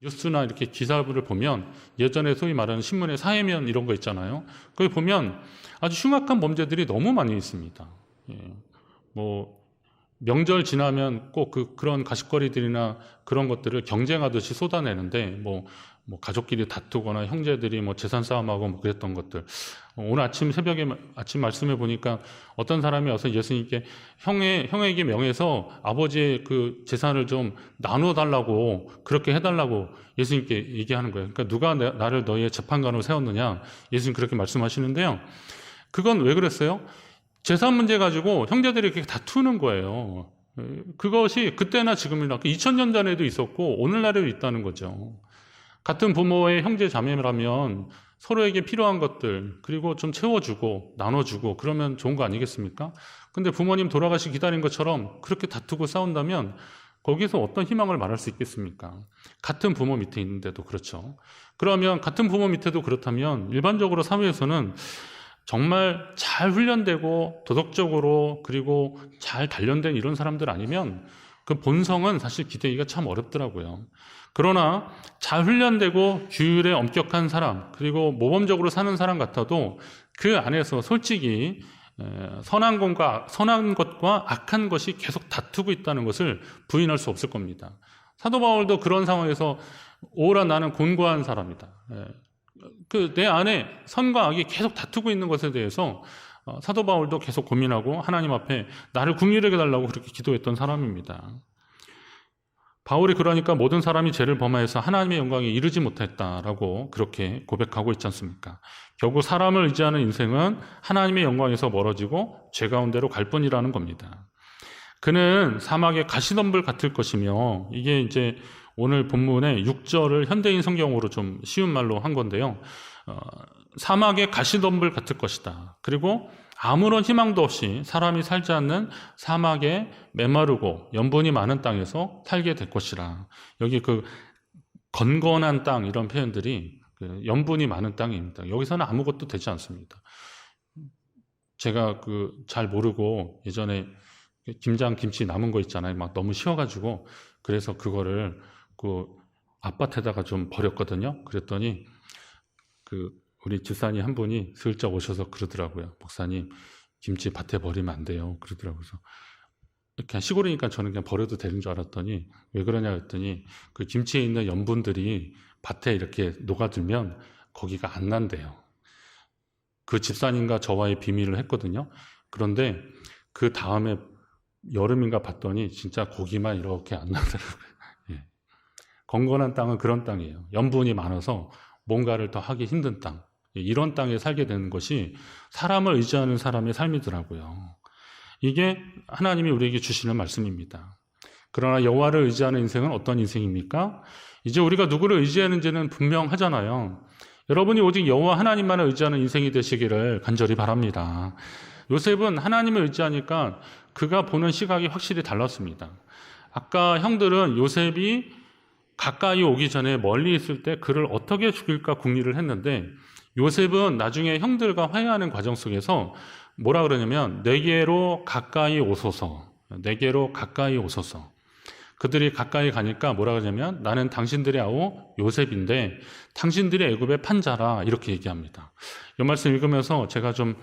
뉴스나 이렇게 기사들을 보면 예전에 소위 말하는 신문의 사회면 이런 거 있잖아요. 거기 보면 아주 흉악한 범죄들이 너무 많이 있습니다. 예. 뭐 명절 지나면 꼭 그런 가십거리들이나 그런 것들을 경쟁하듯이 쏟아내는데 뭐 가족끼리 다투거나 형제들이 뭐 재산 싸움하고 뭐 그랬던 것들. 오늘 새벽에 아침 말씀해 보니까 어떤 사람이 와서 예수님께 형에게 명해서 아버지의 그 재산을 좀 나눠달라고 그렇게 해달라고 예수님께 얘기하는 거예요. 그러니까 누가 나를 너희의 재판관으로 세웠느냐? 예수님 그렇게 말씀하시는데요. 그건 왜 그랬어요? 재산 문제 가지고 형제들이 이렇게 다투는 거예요. 그것이 그때나 지금이나 2000년 전에도 있었고 오늘날에도 있다는 거죠. 같은 부모의 형제 자매라면 서로에게 필요한 것들 그리고 좀 채워주고 나눠주고 그러면 좋은 거 아니겠습니까? 근데 부모님 돌아가시 기다린 것처럼 그렇게 다투고 싸운다면 거기서 어떤 희망을 말할 수 있겠습니까? 같은 부모 밑에 있는데도 그렇죠. 그러면 같은 부모 밑에도 그렇다면 일반적으로 사회에서는 정말 잘 훈련되고 도덕적으로 그리고 잘 단련된 이런 사람들 아니면 그 본성은 사실 기대기가 참 어렵더라고요. 그러나 잘 훈련되고 규율에 엄격한 사람 그리고 모범적으로 사는 사람 같아도 그 안에서 솔직히 선한 것과 악한 것이 계속 다투고 있다는 것을 부인할 수 없을 겁니다. 사도 바울도 그런 상황에서 오라 나는 곤고한 사람이다. 내 안에 선과 악이 계속 다투고 있는 것에 대해서 사도 바울도 계속 고민하고 하나님 앞에 나를 긍휼하게 달라고 그렇게 기도했던 사람입니다. 바울이 그러니까 모든 사람이 죄를 범하여서 하나님의 영광에 이르지 못했다라고 그렇게 고백하고 있지 않습니까? 결국 사람을 의지하는 인생은 하나님의 영광에서 멀어지고 죄 가운데로 갈 뿐이라는 겁니다. 그는 사막의 가시덤불 같을 것이며 이게 이제 오늘 본문의 6절을 현대인 성경으로 좀 쉬운 말로 한 건데요. 사막의 가시덤불 같을 것이다. 그리고 아무런 희망도 없이 사람이 살지 않는 사막의 메마르고 염분이 많은 땅에서 살게 될 것이라. 여기 그 건건한 땅 이런 표현들이 염분이 많은 땅입니다. 여기서는 아무것도 되지 않습니다. 제가 잘 모르고 예전에 김장 김치 남은 거 있잖아요. 막 너무 쉬워가지고 그래서 그거를 아파트에다가 좀 버렸거든요. 그랬더니 우리 집사님 한 분이 슬쩍 오셔서 그러더라고요. 목사님, 김치 밭에 버리면 안 돼요. 그러더라고요. 그냥 시골이니까 저는 그냥 버려도 되는 줄 알았더니 왜 그러냐 했더니 그 김치에 있는 염분들이 밭에 이렇게 녹아들면 거기가 안 난대요. 그 집사님과 저와의 비밀을 했거든요. 그런데 그 다음에 여름인가 봤더니 진짜 고기만 이렇게 안 나더라고요. 예. 건건한 땅은 그런 땅이에요. 염분이 많아서 뭔가를 더 하기 힘든 땅. 이런 땅에 살게 되는 것이 사람을 의지하는 사람의 삶이더라고요. 이게 하나님이 우리에게 주시는 말씀입니다. 그러나 여호와를 의지하는 인생은 어떤 인생입니까? 이제 우리가 누구를 의지하는지는 분명하잖아요. 여러분이 오직 여호와 하나님만을 의지하는 인생이 되시기를 간절히 바랍니다. 요셉은 하나님을 의지하니까 그가 보는 시각이 확실히 달랐습니다. 아까 형들은 요셉이 가까이 오기 전에 멀리 있을 때 그를 어떻게 죽일까 궁리를 했는데 요셉은 나중에 형들과 화해하는 과정 속에서 뭐라 그러냐면 내게로 가까이 오소서. 내게로 가까이 오소서. 그들이 가까이 가니까 뭐라 그러냐면 나는 당신들의 아우 요셉인데 당신들이 애굽의 판자라 이렇게 얘기합니다. 이 말씀 읽으면서 제가 좀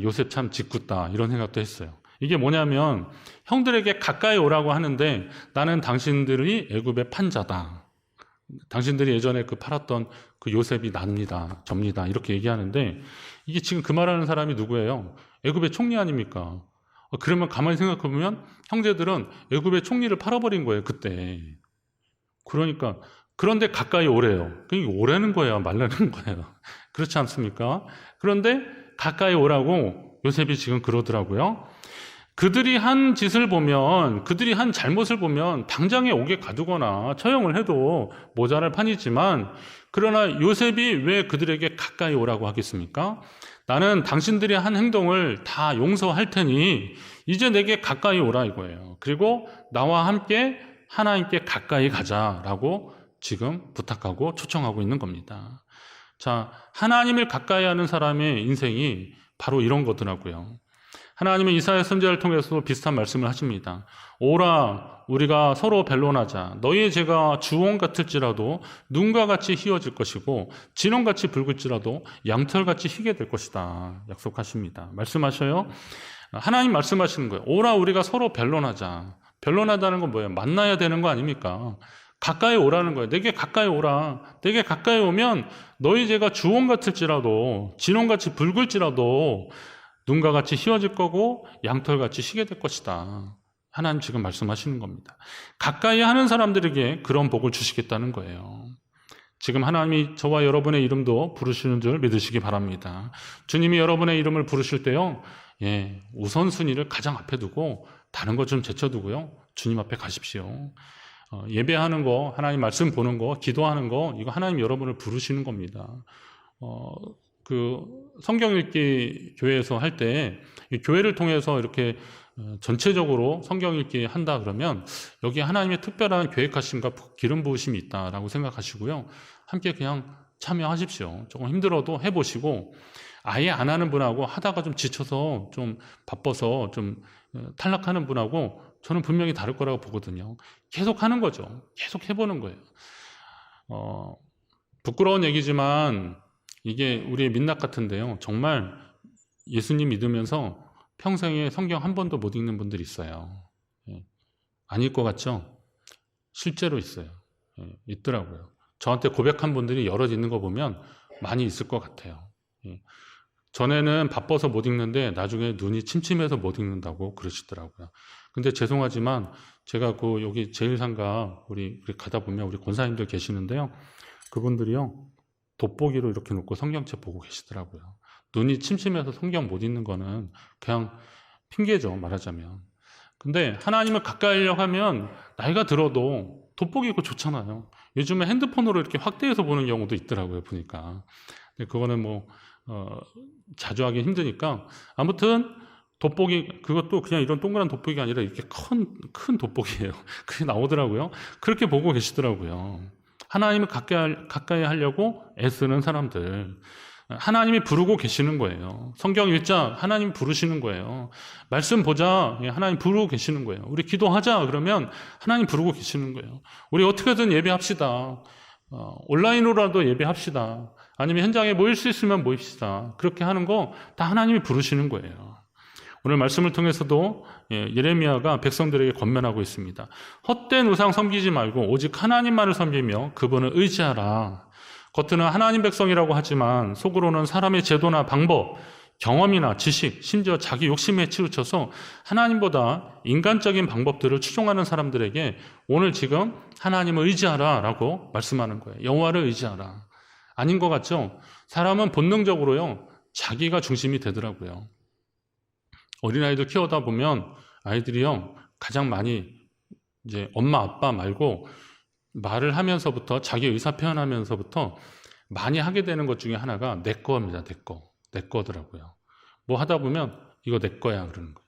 요셉 참 짓궂다 이런 생각도 했어요. 이게 뭐냐면 형들에게 가까이 오라고 하는데 나는 당신들이 애굽의 판자다. 당신들이 예전에 팔았던 그 요셉이 납니다. 접니다. 이렇게 얘기하는데 이게 지금 그 말하는 사람이 누구예요? 애굽의 총리 아닙니까? 그러면 가만히 생각해보면 형제들은 애굽의 총리를 팔아버린 거예요. 그때. 그러니까 그런데 가까이 오래요. 그러니까 오라는 거예요? 말라는 거예요? 그렇지 않습니까? 그런데 가까이 오라고 요셉이 지금 그러더라고요. 그들이 한 짓을 보면, 그들이 한 잘못을 보면 당장에 옥에 가두거나 처형을 해도 모자랄 판이지만 그러나 요셉이 왜 그들에게 가까이 오라고 하겠습니까? 나는 당신들이 한 행동을 다 용서할 테니 이제 내게 가까이 오라 이거예요. 그리고 나와 함께 하나님께 가까이 가자라고 지금 부탁하고 초청하고 있는 겁니다. 자, 하나님을 가까이 하는 사람의 인생이 바로 이런 거더라고요. 하나님은 이사야 선지자를 통해서도 비슷한 말씀을 하십니다. 오라 우리가 서로 변론하자. 너희의 죄가 주홍 같을지라도 눈과 같이 희어질 것이고 진홍같이 붉을지라도 양털같이 희게 될 것이다. 약속하십니다. 말씀하셔요. 하나님 말씀하시는 거예요. 오라 우리가 서로 변론하자. 변론하다는 건 뭐예요? 만나야 되는 거 아닙니까? 가까이 오라는 거예요. 내게 가까이 오라. 내게 가까이 오면 너희 죄가 주홍 같을지라도 진홍같이 붉을지라도 눈과 같이 희어질 거고 양털같이 희게 될 것이다. 하나님 지금 말씀하시는 겁니다. 가까이 하는 사람들에게 그런 복을 주시겠다는 거예요. 지금 하나님이 저와 여러분의 이름도 부르시는 줄 믿으시기 바랍니다. 주님이 여러분의 이름을 부르실 때요, 우선순위를 가장 앞에 두고 다른 것 좀 제쳐두고요, 주님 앞에 가십시오. 예배하는 거, 하나님 말씀 보는 거, 기도하는 거, 이거 하나님 여러분을 부르시는 겁니다. 성경 읽기 교회에서 할 때, 교회를 통해서 이렇게 전체적으로 성경 읽기 한다 그러면 여기에 하나님의 특별한 계획하심과 기름 부으심이 있다라고 생각하시고요. 함께 그냥 참여하십시오. 조금 힘들어도 해보시고, 아예 안 하는 분하고 하다가 좀 지쳐서 좀 바빠서 좀 탈락하는 분하고 저는 분명히 다를 거라고 보거든요. 계속 하는 거죠. 계속 해보는 거예요. 부끄러운 얘기지만 이게 우리의 민낯 같은데요. 정말 예수님 믿으면서 평생에 성경 한 번도 못 읽는 분들이 있어요. 아닐 것 같죠? 실제로 있어요. 있더라고요. 저한테 고백한 분들이 여럿 있는 거 보면 많이 있을 것 같아요. 전에는 바빠서 못 읽는데 나중에 눈이 침침해서 못 읽는다고 그러시더라고요. 근데 죄송하지만 제가 여기 제1상가 우리 가다 보면 우리 권사님들 계시는데요. 그분들이요, 돋보기로 이렇게 놓고 성경책 보고 계시더라고요. 눈이 침침해서 성경 못 읽는 거는 그냥 핑계죠, 말하자면. 근데 하나님을 가까이 하려고 하면 나이가 들어도 돋보기고 좋잖아요. 요즘에 핸드폰으로 이렇게 확대해서 보는 경우도 있더라고요, 보니까. 근데 그거는 자주 하기 힘드니까. 아무튼 돋보기, 그것도 그냥 이런 동그란 돋보기가 아니라 이렇게 큰 돋보기예요. 그게 나오더라고요. 그렇게 보고 계시더라고요. 하나님을 가까이 하려고 애쓰는 사람들. 하나님이 부르고 계시는 거예요. 성경 읽자, 하나님 부르시는 거예요. 말씀 보자, 하나님 부르고 계시는 거예요. 우리 기도하자, 그러면 하나님 부르고 계시는 거예요. 우리 어떻게든 예배합시다. 온라인으로라도 예배합시다. 아니면 현장에 모일 수 있으면 모입시다. 그렇게 하는 거 다 하나님이 부르시는 거예요. 오늘 말씀을 통해서도 예레미야가 백성들에게 권면하고 있습니다. 헛된 우상 섬기지 말고 오직 하나님만을 섬기며 그분을 의지하라. 겉으로는 하나님 백성이라고 하지만 속으로는 사람의 제도나 방법, 경험이나 지식, 심지어 자기 욕심에 치우쳐서 하나님보다 인간적인 방법들을 추종하는 사람들에게 오늘 지금 하나님을 의지하라 라고 말씀하는 거예요. 여호와를 의지하라. 아닌 것 같죠? 사람은 본능적으로요, 자기가 중심이 되더라고요. 어린아이들 키우다 보면 아이들이요, 가장 많이 이제 엄마 아빠 말고 말을 하면서부터 자기 의사 표현하면서부터 많이 하게 되는 것 중에 하나가 내 거입니다. 내 거더라고요. 뭐 하다 보면 이거 내 거야 그러는 거예요.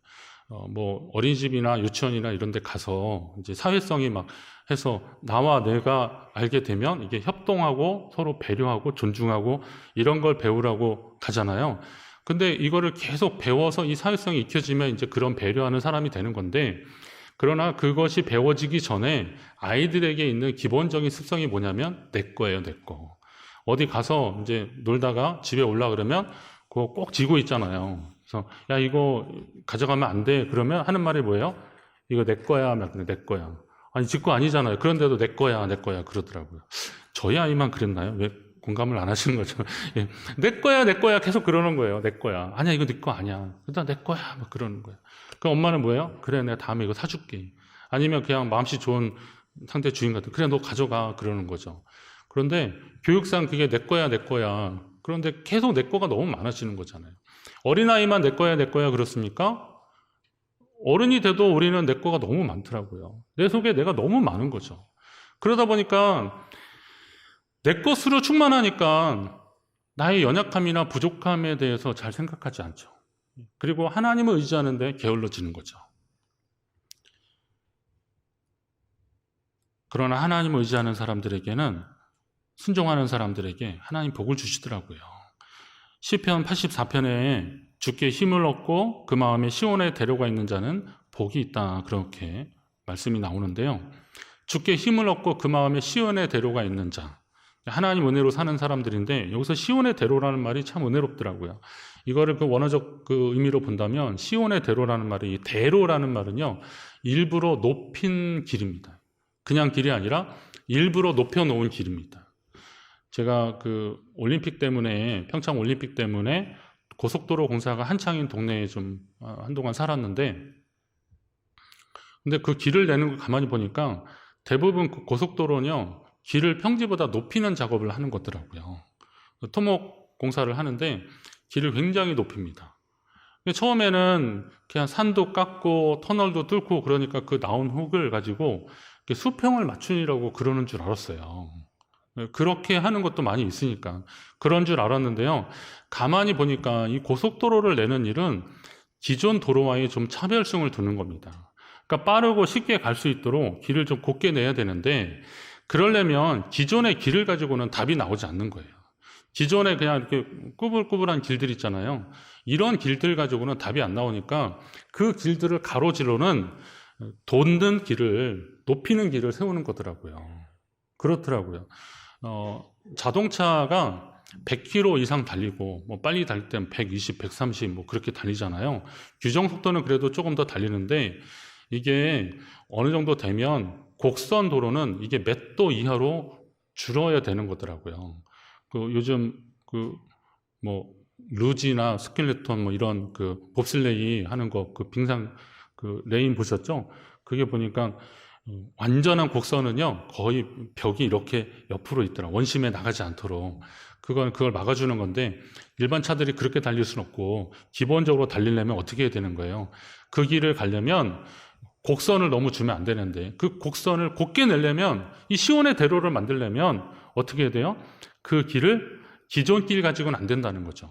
어린이집이나 유치원이나 이런 데 가서 이제 사회성이 막 해서 나와 내가 알게 되면 이게 협동하고 서로 배려하고 존중하고 이런 걸 배우라고 가잖아요. 근데 이거를 계속 배워서 이 사회성이 익혀지면 이제 그런 배려하는 사람이 되는 건데, 그러나 그것이 배워지기 전에 아이들에게 있는 기본적인 습성이 뭐냐면 내 거예요, 내 거. 어디 가서 이제 놀다가 집에 올라 그러면 그거 꼭 쥐고 있잖아요. 그래서 야, 이거 가져가면 안 돼. 그러면 하는 말이 뭐예요? 이거 내 거야. 내 거야. 아니, 지 거 아니잖아요. 그런데도 내 거야 그러더라고요. 저희 아이만 그랬나요? 왜 공감을 안 하시는 거죠? 예. 내 거야 계속 그러는 거예요. 내 거야. 아니야, 이거 네 거 아니야. 일단 내 거야. 막 그러는 거예요. 그럼 엄마는 뭐예요? 그래, 내가 다음에 이거 사줄게. 아니면 그냥 마음씨 좋은 상대 주인 같은, 그래, 너 가져가. 그러는 거죠. 그런데 교육상 그게 내 거야. 그런데 계속 내 거가 너무 많아지는 거잖아요. 어린아이만 내 거야 그렇습니까? 어른이 돼도 우리는 내 거가 너무 많더라고요. 내 속에 내가 너무 많은 거죠. 그러다 보니까 내 것으로 충만하니까 나의 연약함이나 부족함에 대해서 잘 생각하지 않죠. 그리고 하나님을 의지하는데 게을러지는 거죠. 그러나 하나님을 의지하는 사람들에게는, 순종하는 사람들에게 하나님 복을 주시더라고요. 시편 84편에 주께 힘을 얻고 그 마음에 시온에 데려가 있는 자는 복이 있다, 그렇게 말씀이 나오는데요. 주께 힘을 얻고 그 마음에 시온에 데려가 있는 자, 하나님 은혜로 사는 사람들인데, 여기서 시온의 대로라는 말이 참 은혜롭더라고요. 이거를 그 원어적 그 의미로 본다면 시온의 대로라는 말이, 이 대로라는 말은요, 일부러 높인 길입니다. 그냥 길이 아니라 일부러 높여놓은 길입니다. 제가 그 올림픽 때문에, 평창 올림픽 때문에 고속도로 공사가 한창인 동네에 좀 한동안 살았는데, 근데 그 길을 내는 거 가만히 보니까 대부분 그 고속도로는요, 길을 평지보다 높이는 작업을 하는 거더라고요. 토목 공사를 하는데 길을 굉장히 높입니다. 처음에는 그냥 산도 깎고 터널도 뚫고 그러니까 그 나온 흙을 가지고 수평을 맞추느라고 그러는 줄 알았어요. 그렇게 하는 것도 많이 있으니까 그런 줄 알았는데요. 가만히 보니까 이 고속도로를 내는 일은 기존 도로와의 좀 차별성을 두는 겁니다. 그러니까 빠르고 쉽게 갈 수 있도록 길을 좀 곱게 내야 되는데, 그러려면 기존의 길을 가지고는 답이 나오지 않는 거예요. 기존에 그냥 이렇게 꾸불꾸불한 길들 있잖아요. 이런 길들 가지고는 답이 안 나오니까 그 길들을 가로지르는 돋는 길을, 높이는 길을 세우는 거더라고요. 그렇더라고요. 자동차가 100km 이상 달리고, 뭐 빨리 달릴 땐 120, 130 뭐 그렇게 달리잖아요. 규정 속도는 그래도 조금 더 달리는데, 이게 어느 정도 되면 곡선 도로는 이게 몇 도 이하로 줄어야 되는 거더라고요. 그 요즘 그 뭐 루지나 스켈레톤 뭐 이런 그 봅슬레이 하는 거, 그 빙상 그 레인 보셨죠? 그게 보니까 완전한 곡선은요, 거의 벽이 이렇게 옆으로 있더라. 원심에 나가지 않도록. 그걸 막아주는 건데, 일반 차들이 그렇게 달릴 수는 없고, 기본적으로 달리려면 어떻게 해야 되는 거예요? 그 길을 가려면 곡선을 너무 주면 안 되는데, 그 곡선을 곱게 내려면, 이 시온의 대로를 만들려면 어떻게 해야 돼요? 그 길을 기존 길 가지고는 안 된다는 거죠.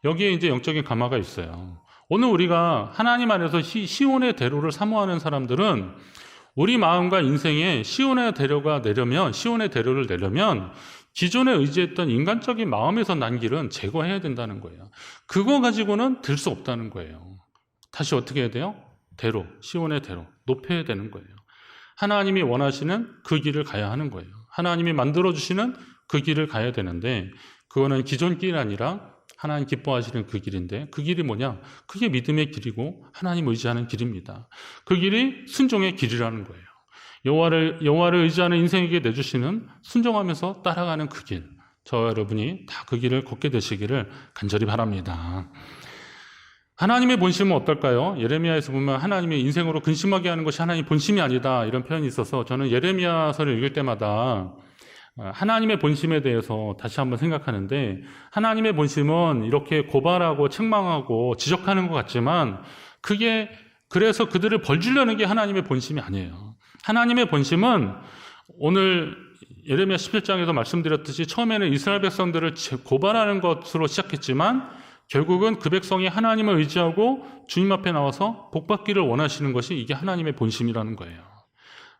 여기에 이제 영적인 감화가 있어요. 오늘 우리가 하나님 안에서 시온의 대로를 사모하는 사람들은 우리 마음과 인생에 시온의 대로를 내려면 기존에 의지했던 인간적인 마음에서 난 길은 제거해야 된다는 거예요. 그거 가지고는 될 수 없다는 거예요. 다시 어떻게 해야 돼요? 대로, 시온의 대로, 높여야 되는 거예요. 하나님이 원하시는 그 길을 가야 하는 거예요. 하나님이 만들어주시는 그 길을 가야 되는데, 그거는 기존 길이 아니라 하나님 기뻐하시는 그 길인데, 그 길이 뭐냐? 그게 믿음의 길이고 하나님 의지하는 길입니다. 그 길이 순종의 길이라는 거예요. 여호와를 의지하는 인생에게 내주시는, 순종하면서 따라가는 그 길, 저와 여러분이 다 그 길을 걷게 되시기를 간절히 바랍니다. 하나님의 본심은 어떨까요? 예레미야에서 보면 하나님의 인생으로 근심하게 하는 것이 하나님의 본심이 아니다, 이런 표현이 있어서 저는 예레미야서를 읽을 때마다 하나님의 본심에 대해서 다시 한번 생각하는데, 하나님의 본심은 이렇게 고발하고 책망하고 지적하는 것 같지만, 그게 그래서 그들을 벌주려는 게 하나님의 본심이 아니에요. 하나님의 본심은 오늘 예레미야 17장에서 말씀드렸듯이 처음에는 이스라엘 백성들을 고발하는 것으로 시작했지만, 결국은 그 백성이 하나님을 의지하고 주님 앞에 나와서 복받기를 원하시는 것이 이게 하나님의 본심이라는 거예요.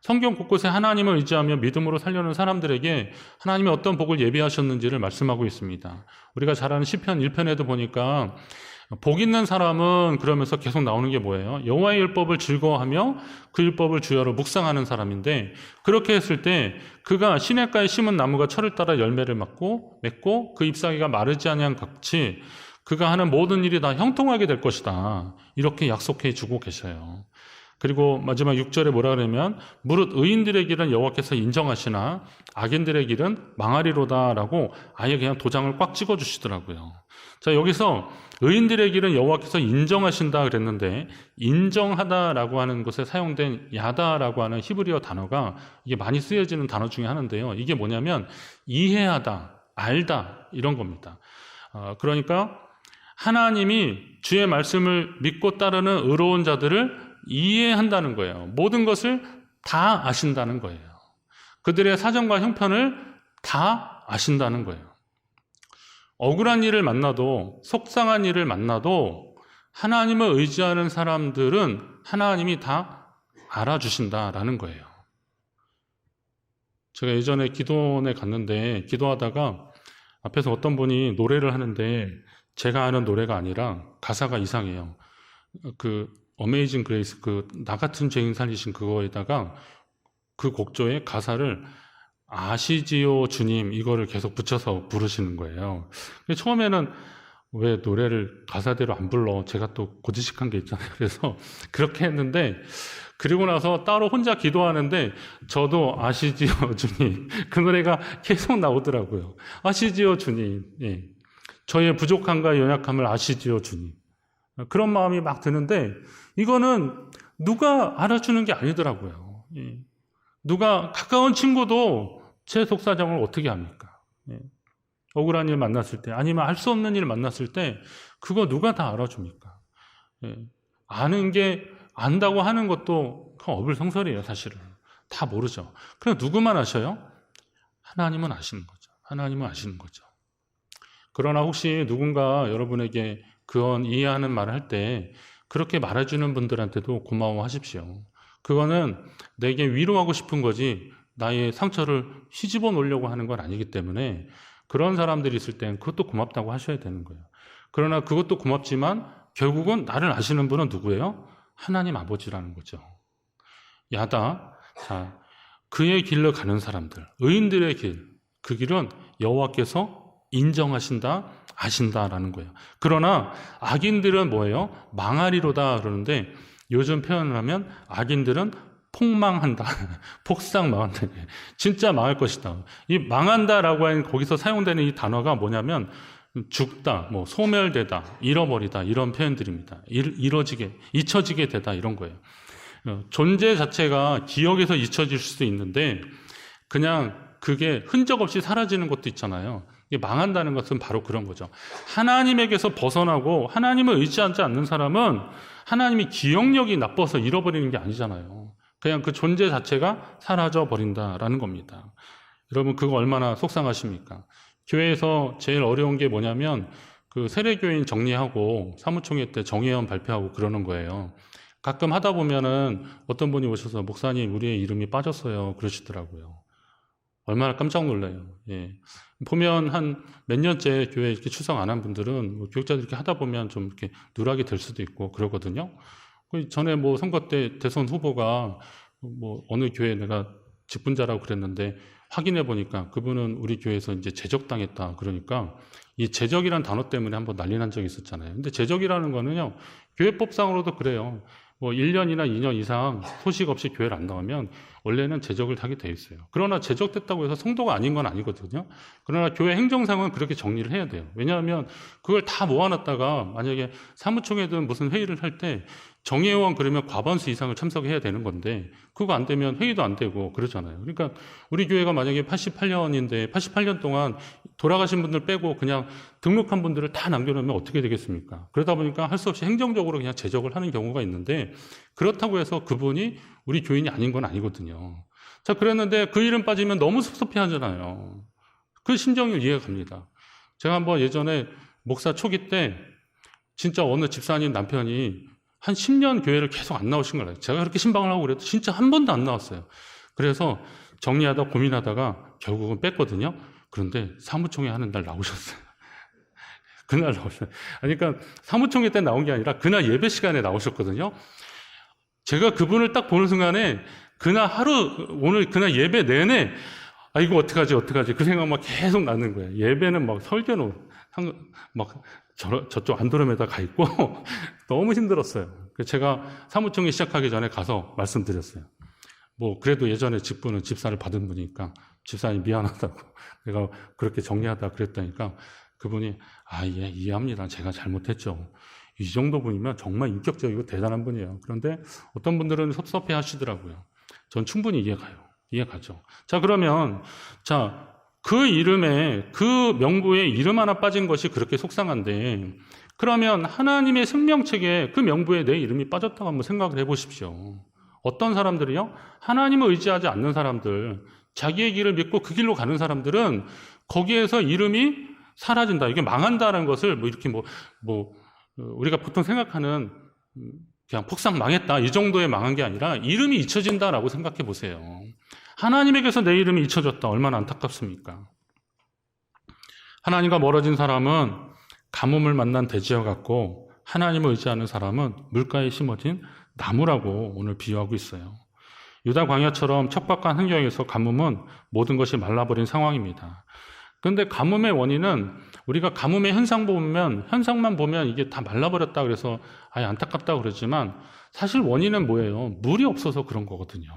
성경 곳곳에 하나님을 의지하며 믿음으로 살려는 사람들에게 하나님이 어떤 복을 예비하셨는지를 말씀하고 있습니다. 우리가 잘 아는 시편 1편에도 보니까 복 있는 사람은 그러면서 계속 나오는 게 뭐예요? 여호와의 율법을 즐거워하며 그 율법을 주야로 묵상하는 사람인데, 그렇게 했을 때 그가 시냇가에 심은 나무가 철을 따라 열매를 맺고 그 잎사귀가 마르지 아니한 같이 그가 하는 모든 일이 다 형통하게 될 것이다, 이렇게 약속해 주고 계셔요. 그리고 마지막 6절에 뭐라 그러면, 무릇 의인들의 길은 여호와께서 인정하시나 악인들의 길은 망하리로다라고 아예 그냥 도장을 꽉 찍어주시더라고요. 자, 여기서 의인들의 길은 여호와께서 인정하신다 그랬는데, 인정하다라고 하는 것에 사용된 야다라고 하는 히브리어 단어가 이게 많이 쓰여지는 단어 중에 하나인데요. 이게 뭐냐면 이해하다, 알다, 이런 겁니다. 그러니까 하나님이 주의 말씀을 믿고 따르는 의로운 자들을 이해한다는 거예요. 모든 것을 다 아신다는 거예요. 그들의 사정과 형편을 다 아신다는 거예요. 억울한 일을 만나도, 속상한 일을 만나도 하나님을 의지하는 사람들은 하나님이 다 알아주신다라는 거예요. 제가 예전에 기도원에 갔는데 기도하다가 앞에서 어떤 분이 노래를 하는데 제가 아는 노래가 아니라 가사가 이상해요. 그 어메이징 그레이스, 그 나 같은 죄인 살리신 그거에다가 그 곡조의 가사를 아시지요 주님 이거를 계속 붙여서 부르시는 거예요. 처음에는 왜 노래를 가사대로 안 불러? 제가 또 고지식한 게 있잖아요. 그래서 그렇게 했는데, 그리고 나서 따로 혼자 기도하는데 저도 아시지요 주님 그 노래가 계속 나오더라고요. 아시지요 주님, 예. 저의 부족함과 연약함을 아시지요 주님. 그런 마음이 막 드는데 이거는 누가 알아주는 게 아니더라고요. 예. 누가 가까운 친구도 제 속사정을 어떻게 합니까? 예. 억울한 일 만났을 때, 아니면 알 수 없는 일 만났을 때 그거 누가 다 알아줍니까? 예. 아는 게 안다고 하는 것도 어불성설이에요. 사실은 다 모르죠. 그럼 누구만 아셔요? 하나님은 아시는 거죠. 하나님은 아시는 거죠. 그러나 혹시 누군가 여러분에게 그런 이해하는 말을 할 때 그렇게 말해주는 분들한테도 고마워하십시오. 그거는 내게 위로하고 싶은 거지 나의 상처를 휘집어 놓으려고 하는 건 아니기 때문에 그런 사람들이 있을 땐 그것도 고맙다고 하셔야 되는 거예요. 그러나 그것도 고맙지만 결국은 나를 아시는 분은 누구예요? 하나님 아버지라는 거죠. 야다. 자, 그의 길로 가는 사람들, 의인들의 길, 그 길은 여호와께서 인정하신다, 아신다라는 거예요. 그러나 악인들은 뭐예요? 망하리로다 그러는데 요즘 표현을 하면 악인들은 폭망한다. 폭삭 망한다. 진짜 망할 것이다. 이 망한다라고 하는 거기서 사용되는 이 단어가 뭐냐면 죽다, 뭐 소멸되다, 잃어버리다 이런 표현들입니다. 잊혀지게 되다 이런 거예요. 존재 자체가 기억에서 잊혀질 수도 있는데 그냥 그게 흔적 없이 사라지는 것도 있잖아요. 이게 망한다는 것은 바로 그런 거죠. 하나님에게서 벗어나고 하나님을 의지하지 않는 사람은 하나님이 기억력이 나빠서 잃어버리는 게 아니잖아요. 그냥 그 존재 자체가 사라져 버린다라는 겁니다. 여러분 그거 얼마나 속상하십니까? 교회에서 제일 어려운 게 뭐냐면 그 세례교인 정리하고 사무총회 때 정회원 발표하고 그러는 거예요. 가끔 하다 보면은 어떤 분이 오셔서 목사님 우리의 이름이 빠졌어요 그러시더라고요. 얼마나 깜짝 놀라요. 예. 보면 한 몇 년째 교회 이렇게 출석 안 한 분들은 뭐 교육자들 이렇게 하다 보면 좀 이렇게 누락이 될 수도 있고 그러거든요. 그 전에 뭐 선거 때 대선 후보가 뭐 어느 교회 내가 직분자라고 그랬는데 확인해 보니까 그분은 우리 교회에서 이제 제적당했다 그러니까 이 제적이란 단어 때문에 한번 난리 난 적이 있었잖아요. 근데 제적이라는 거는요, 교회법상으로도 그래요. 뭐 1년이나 2년 이상 소식 없이 교회를 안 나오면 원래는 제적을 하게 돼 있어요. 그러나 제적됐다고 해서 성도가 아닌 건 아니거든요. 그러나 교회 행정상은 그렇게 정리를 해야 돼요. 왜냐하면 그걸 다 모아놨다가 만약에 사무총회든 무슨 회의를 할 때 정회원 그러면 과반수 이상을 참석해야 되는 건데 그거 안 되면 회의도 안 되고 그러잖아요. 그러니까 우리 교회가 만약에 88년인데 88년 동안 돌아가신 분들 빼고 그냥 등록한 분들을 다 남겨놓으면 어떻게 되겠습니까? 그러다 보니까 할 수 없이 행정적으로 그냥 제적을 하는 경우가 있는데 그렇다고 해서 그분이 우리 교인이 아닌 건 아니거든요. 자, 그랬는데 그 이름 빠지면 너무 섭섭해 하잖아요. 그 심정이 이해가 갑니다. 제가 한번 예전에 목사 초기 때 진짜 어느 집사님 남편이 한 10년 교회를 계속 안 나오신 거예요. 제가 그렇게 신방을 하고 그래도 진짜 한 번도 안 나왔어요. 그래서 정리하다 고민하다가 결국은 뺐거든요. 그런데 사무총회 하는 날 나오셨어요. 그날 나오셨어요. 그러니까 사무총회 때 나온 게 아니라 그날 예배 시간에 나오셨거든요. 제가 그분을 딱 보는 순간에 그날 하루, 오늘 그날 예배 내내 아, 이거 어떡하지? 그 생각만 계속 나는 거예요. 예배는 막 설교는 막 저쪽 안드로메다 가 있고 너무 힘들었어요. 제가 사무총회 시작하기 전에 가서 말씀드렸어요. 뭐 그래도 예전에 직분은 집사를 받은 분이니까 집사님 미안하다고 내가 그렇게 정리하다 그랬다니까 그분이 아, 예, 이해합니다. 제가 잘못했죠. 이 정도 분이면 정말 인격적이고 대단한 분이에요. 그런데 어떤 분들은 섭섭해 하시더라고요. 전 충분히 이해가죠. 자, 그러면 그 이름에 그 명부에 이름 하나 빠진 것이 그렇게 속상한데 그러면 하나님의 생명책에 그 명부에 내 이름이 빠졌다고 한번 생각을 해보십시오. 어떤 사람들이요? 하나님을 의지하지 않는 사람들, 자기의 길을 믿고 그 길로 가는 사람들은 거기에서 이름이 사라진다. 이게 망한다는 것을 우리가 보통 생각하는 그냥 폭삭 망했다. 이 정도의 망한 게 아니라 이름이 잊혀진다라고 생각해 보세요. 하나님에게서 내 이름이 잊혀졌다. 얼마나 안타깝습니까? 하나님과 멀어진 사람은 가뭄을 만난 대지와 같고 하나님을 의지하는 사람은 물가에 심어진 나무라고 오늘 비유하고 있어요. 유다 광야처럼 척박한 환경에서 가뭄은 모든 것이 말라버린 상황입니다. 그런데 가뭄의 원인은 우리가 가뭄의 현상만 보면 이게 다 말라버렸다 그래서 아예 안타깝다 그러지만 사실 원인은 뭐예요? 물이 없어서 그런 거거든요.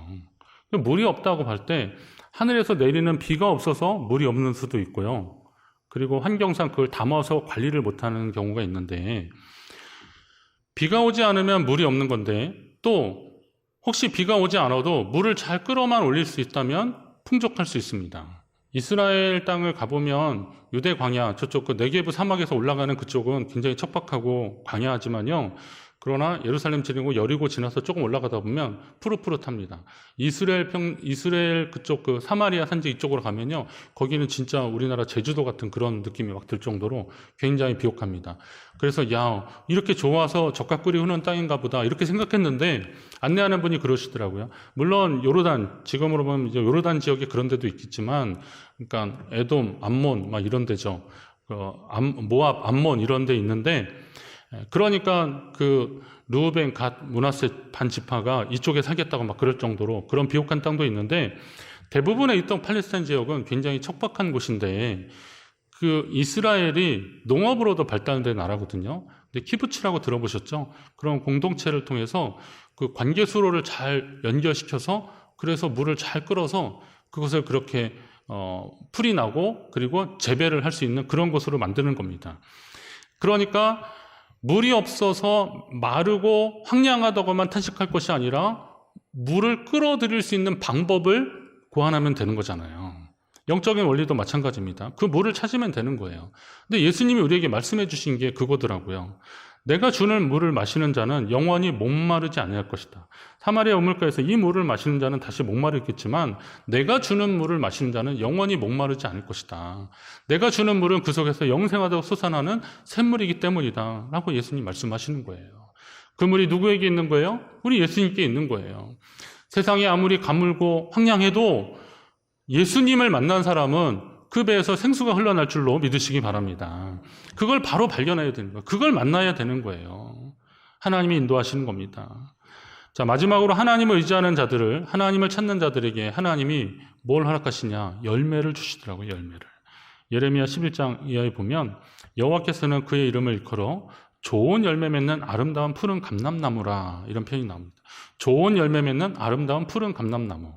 물이 없다고 할 때 하늘에서 내리는 비가 없어서 물이 없는 수도 있고요. 그리고 환경상 그걸 담아서 관리를 못하는 경우가 있는데 비가 오지 않으면 물이 없는 건데 또 혹시 비가 오지 않아도 물을 잘 끌어만 올릴 수 있다면 풍족할 수 있습니다. 이스라엘 땅을 가보면 유대 광야 저쪽 그 네게브 사막에서 올라가는 그쪽은 굉장히 척박하고 광야하지만요. 그러나 예루살렘 지나고 여리고 지나서 조금 올라가다 보면 푸릇푸릇합니다. 이스라엘 그쪽 그 사마리아 산지 이쪽으로 가면요. 거기는 진짜 우리나라 제주도 같은 그런 느낌이 막 들 정도로 굉장히 비옥합니다. 그래서 야, 이렇게 좋아서 젓가꿀이 흐르는 땅인가 보다 이렇게 생각했는데 안내하는 분이 그러시더라고요. 물론 요르단, 지금으로 보면 이제 요르단 지역에 그런 데도 있겠지만 그러니까 에돔, 암몬 막 이런 데죠. 모압, 암몬 이런 데 있는데 그러니까 그 르우벤, 갓, 므낫세 반 지파가 이쪽에 살겠다고 막 그럴 정도로 그런 비옥한 땅도 있는데 대부분의 있던 팔레스타인 지역은 굉장히 척박한 곳인데 그 이스라엘이 농업으로도 발달된 나라거든요. 근데 키부츠라고 들어보셨죠? 그런 공동체를 통해서 그 관계수로를 잘 연결시켜서 그래서 물을 잘 끌어서 그것을 그렇게 풀이 나고 그리고 재배를 할 수 있는 그런 곳으로 만드는 겁니다. 그러니까 물이 없어서 마르고 황량하다고만 탄식할 것이 아니라 물을 끌어들일 수 있는 방법을 고안하면 되는 거잖아요. 영적인 원리도 마찬가지입니다. 그 물을 찾으면 되는 거예요. 근데 예수님이 우리에게 말씀해 주신 게 그거더라고요. 내가 주는 물을 마시는 자는 영원히 목마르지 아니할 것이다. 사마리아 우물가에서 이 물을 마시는 자는 다시 목마르겠지만 내가 주는 물을 마시는 자는 영원히 목마르지 않을 것이다. 내가 주는 물은 그 속에서 영생하다고 솟아나는 샘물이기 때문이다. 라고 예수님 말씀하시는 거예요. 그 물이 누구에게 있는 거예요? 우리 예수님께 있는 거예요. 세상이 아무리 가물고 황량해도 예수님을 만난 사람은 그 배에서 생수가 흘러날 줄로 믿으시기 바랍니다. 그걸 바로 발견해야 되는 거예요. 그걸 만나야 되는 거예요. 하나님이 인도하시는 겁니다. 자, 마지막으로 하나님을 의지하는 자들을, 하나님을 찾는 자들에게 하나님이 뭘 허락하시냐? 열매를 주시더라고요, 열매를. 예레미야 11장 이하에 보면 여호와께서는 그의 이름을 일컬어 좋은 열매 맺는 아름다운 푸른 감람나무라 이런 표현이 나옵니다. 좋은 열매 맺는 아름다운 푸른 감람나무.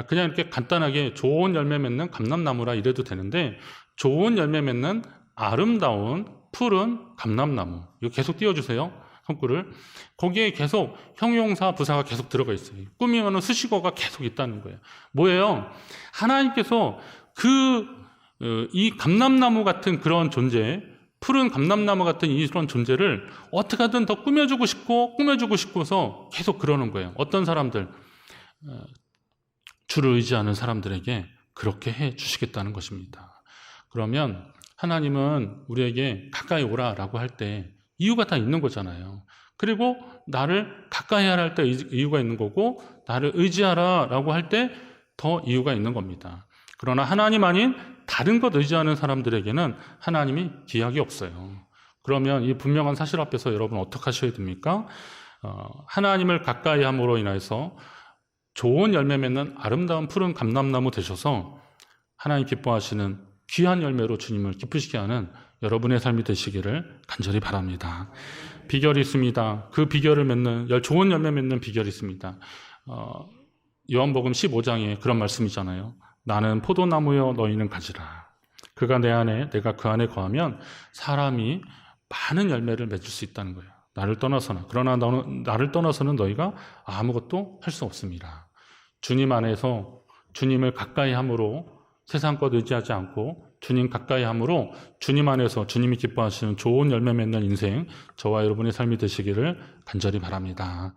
그냥 이렇게 간단하게 좋은 열매 맺는 감람나무라 이래도 되는데 좋은 열매 맺는 아름다운 푸른 감람나무 이거 계속 띄워주세요. 손글을. 거기에 계속 형용사 부사가 계속 들어가 있어요. 꾸미면 수식어가 계속 있다는 거예요. 뭐예요? 하나님께서 이 감람나무 같은 그런 존재, 푸른 감람나무 같은 이런 존재를 어떻게 하든 더 꾸며주고 싶고서 계속 그러는 거예요. 어떤 사람들 주를 의지하는 사람들에게 그렇게 해 주시겠다는 것입니다. 그러면 하나님은 우리에게 가까이 오라라고 할 때 이유가 다 있는 거잖아요. 그리고 나를 가까이 하라 할 때 이유가 있는 거고 나를 의지하라라고 할 때 더 이유가 있는 겁니다. 그러나 하나님 아닌 다른 것 의지하는 사람들에게는 하나님이 기약이 없어요. 그러면 이 분명한 사실 앞에서 여러분 어떻게 하셔야 됩니까? 하나님을 가까이 함으로 인해서 좋은 열매 맺는 아름다운 푸른 감람나무 되셔서 하나님 기뻐하시는 귀한 열매로 주님을 기쁘시게 하는 여러분의 삶이 되시기를 간절히 바랍니다. 비결이 있습니다. 그 비결을 좋은 열매 맺는 비결이 있습니다. 요한복음 15장에 그런 말씀이잖아요. 나는 포도나무여 너희는 가지라. 그가 내 안에 내가 그 안에 거하면 사람이 많은 열매를 맺을 수 있다는 거예요. 그러나 나를 떠나서는 너희가 아무것도 할 수 없습니다. 주님 안에서 주님을 가까이 함으로 세상 것 의지하지 않고 주님 가까이 함으로 주님 안에서 주님이 기뻐하시는 좋은 열매 맺는 인생 저와 여러분의 삶이 되시기를 간절히 바랍니다.